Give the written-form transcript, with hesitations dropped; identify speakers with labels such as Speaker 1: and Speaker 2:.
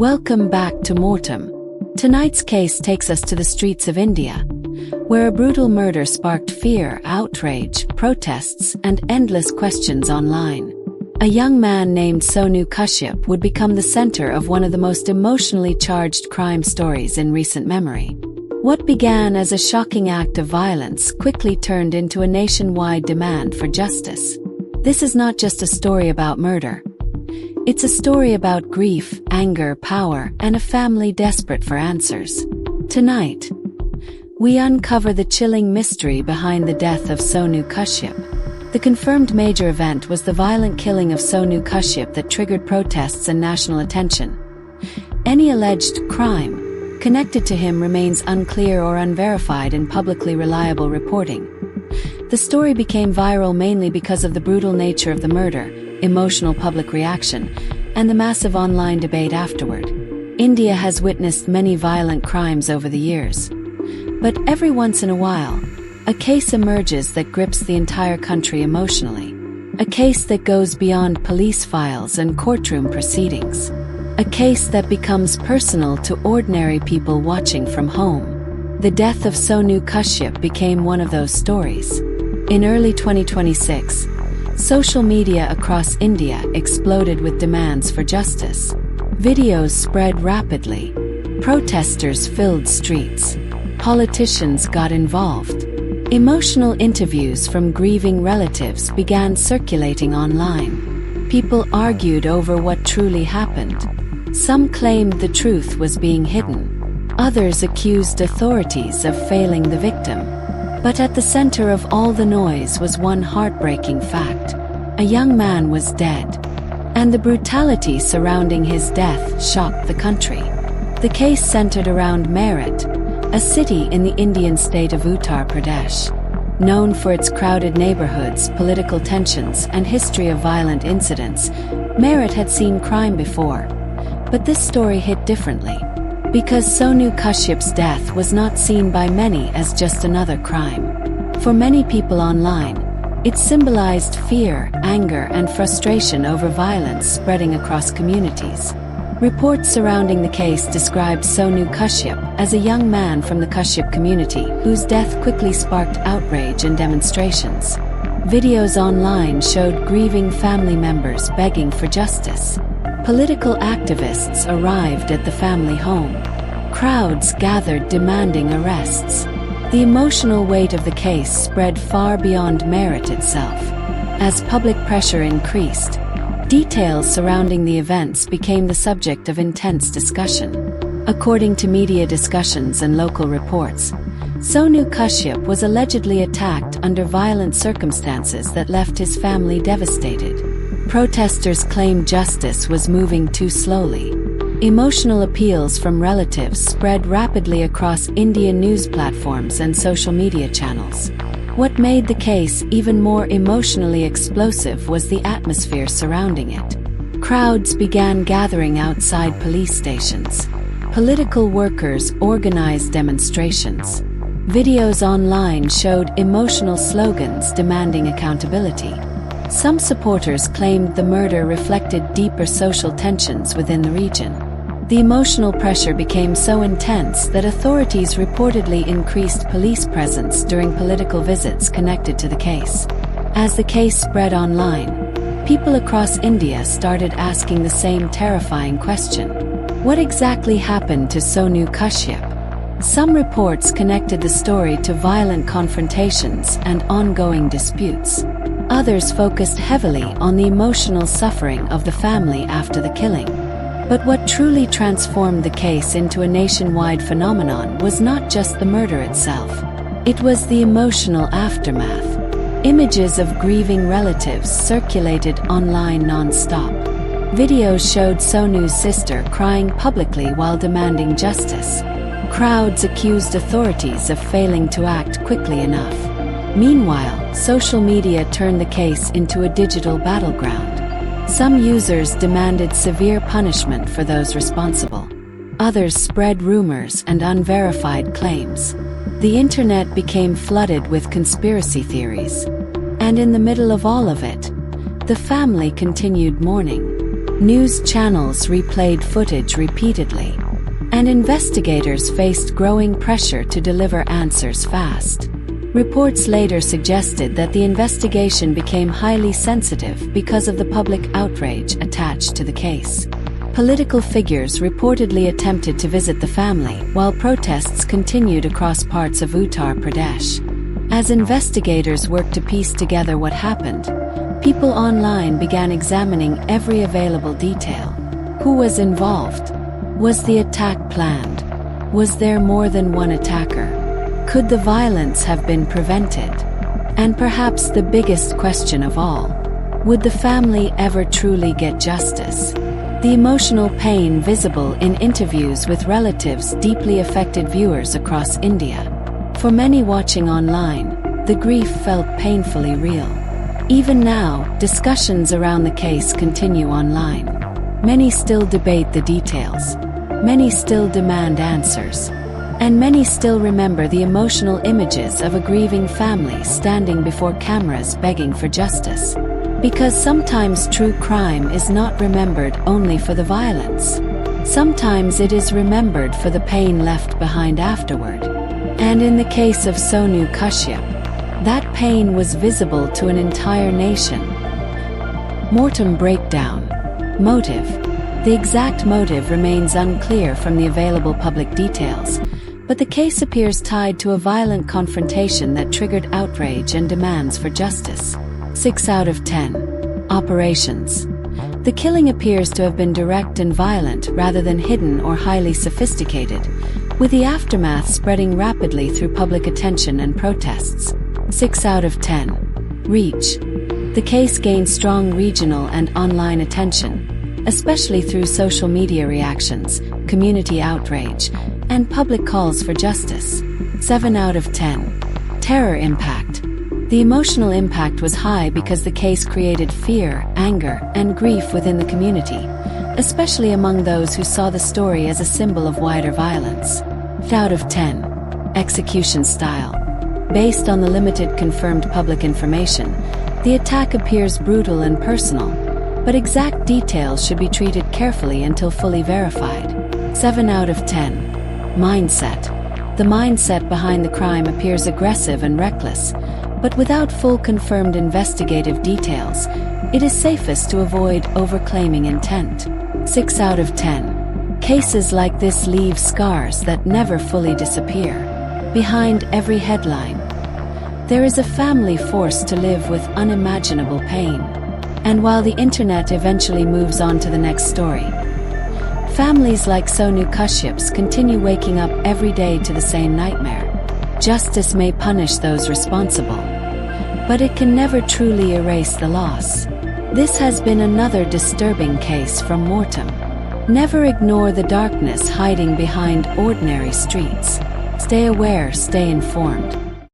Speaker 1: Welcome back to MORTEM. Tonight's case takes us to the streets of India, where a brutal murder sparked fear, outrage, protests, and endless questions online. A young man named Sonu Kashyap would become the center of one of the most emotionally charged crime stories in recent memory. What began as a shocking act of violence quickly turned into a nationwide demand for justice. This is not just a story about murder. It's a story about grief, anger, power, and a family desperate for answers. Tonight, we uncover the chilling mystery behind the death of Sonu Kashyap. The confirmed major event was the violent killing of Sonu Kashyap that triggered protests and national attention. Any alleged crime connected to him remains unclear or unverified in publicly reliable reporting. The story became viral mainly because of the brutal nature of the murder, emotional public reaction, and the massive online debate afterward. India has witnessed many violent crimes over the years. But every once in a while, a case emerges that grips the entire country emotionally. A case that goes beyond police files and courtroom proceedings. A case that becomes personal to ordinary people watching from home. The death of Sonu Kashyap became one of those stories. In early 2026, social media across India exploded with demands for justice. Videos spread rapidly. Protesters filled streets. Politicians got involved. Emotional interviews from grieving relatives began circulating online. People argued over what truly happened. Some claimed the truth was being hidden. Others accused authorities of failing the victim. But at the center of all the noise was one heartbreaking fact. A young man was dead. And the brutality surrounding his death shocked the country. The case centered around M.O.R.T.E.M, a city in the Indian state of Uttar Pradesh. Known for its crowded neighborhoods, political tensions, and history of violent incidents, M.O.R.T.E.M had seen crime before. But this story hit differently. Because Sonu Kashyap's death was not seen by many as just another crime. For many people online, it symbolized fear, anger, and frustration over violence spreading across communities. Reports surrounding the case described Sonu Kashyap as a young man from the Kashyap community whose death quickly sparked outrage and demonstrations. Videos online showed grieving family members begging for justice. Political activists arrived at the family home. Crowds gathered demanding arrests. The emotional weight of the case spread far beyond M.O.R.T.E.M itself. As public pressure increased, details surrounding the events became the subject of intense discussion. According to media discussions and local reports, Sonu Kashyap was allegedly attacked under violent circumstances that left his family devastated. Protesters claimed justice was moving too slowly. Emotional appeals from relatives spread rapidly across Indian news platforms and social media channels. What made the case even more emotionally explosive was the atmosphere surrounding it. Crowds began gathering outside police stations. Political workers organized demonstrations. Videos online showed emotional slogans demanding accountability. Some supporters claimed the murder reflected deeper social tensions within the region. The emotional pressure became so intense that authorities reportedly increased police presence during political visits connected to the case. As the case spread online, people across India started asking the same terrifying question. What exactly happened to Sonu Kashyap? Some reports connected the story to violent confrontations and ongoing disputes. Others focused heavily on the emotional suffering of the family after the killing. But what truly transformed the case into a nationwide phenomenon was not just the murder itself. It was the emotional aftermath. Images of grieving relatives circulated online non-stop. Videos showed Sonu's sister crying publicly while demanding justice. Crowds accused authorities of failing to act quickly enough. Meanwhile, social media turned the case into a digital battleground. Some users demanded severe punishment for those responsible. Others spread rumors and unverified claims. The internet became flooded with conspiracy theories. And in the middle of all of it, the family continued mourning. News channels replayed footage repeatedly, and investigators faced growing pressure to deliver answers fast. Reports later suggested that the investigation became highly sensitive because of the public outrage attached to the case. Political figures reportedly attempted to visit the family, while protests continued across parts of Uttar Pradesh. As investigators worked to piece together what happened, people online began examining every available detail. Who was involved? Was the attack planned? Was there more than one attacker? Could the violence have been prevented? And perhaps the biggest question of all, would the family ever truly get justice? The emotional pain visible in interviews with relatives deeply affected viewers across India. For many watching online, the grief felt painfully real. Even now, discussions around the case continue online. Many still debate the details. Many still demand answers. And many still remember the emotional images of a grieving family standing before cameras begging for justice. Because sometimes true crime is not remembered only for the violence. Sometimes it is remembered for the pain left behind afterward. And in the case of Sonu Kashyap, that pain was visible to an entire nation. M.O.R.T.E.M breakdown. Motive. The exact motive remains unclear from the available public details, but the case appears tied to a violent confrontation that triggered outrage and demands for justice. 6 out of 10. Operations. The killing appears to have been direct and violent rather than hidden or highly sophisticated, with the aftermath spreading rapidly through public attention and protests. 6 out of 10. Reach. The case gained strong regional and online attention, especially through social media reactions, community outrage, and public calls for justice. 7 out of 10. Terror impact. The emotional impact was high because the case created fear, anger, and grief within the community, especially among those who saw the story as a symbol of wider violence. 8 out of 10. Execution style. Based on the limited confirmed public information, the attack appears brutal and personal, but exact details should be treated carefully until fully verified. 7 out of 10. Mindset. The mindset behind the crime appears aggressive and reckless, but without full confirmed investigative details, it is safest to avoid overclaiming intent. 6 out of 10. Cases like this leave scars that never fully disappear. Behind every headline, there is a family forced to live with unimaginable pain. And while the internet eventually moves on to the next story, families like Sonu Kashyap's continue waking up every day to the same nightmare. Justice may punish those responsible, but it can never truly erase the loss. This has been another disturbing case from M.O.R.T.E.M. Never ignore the darkness hiding behind ordinary streets. Stay aware, stay informed.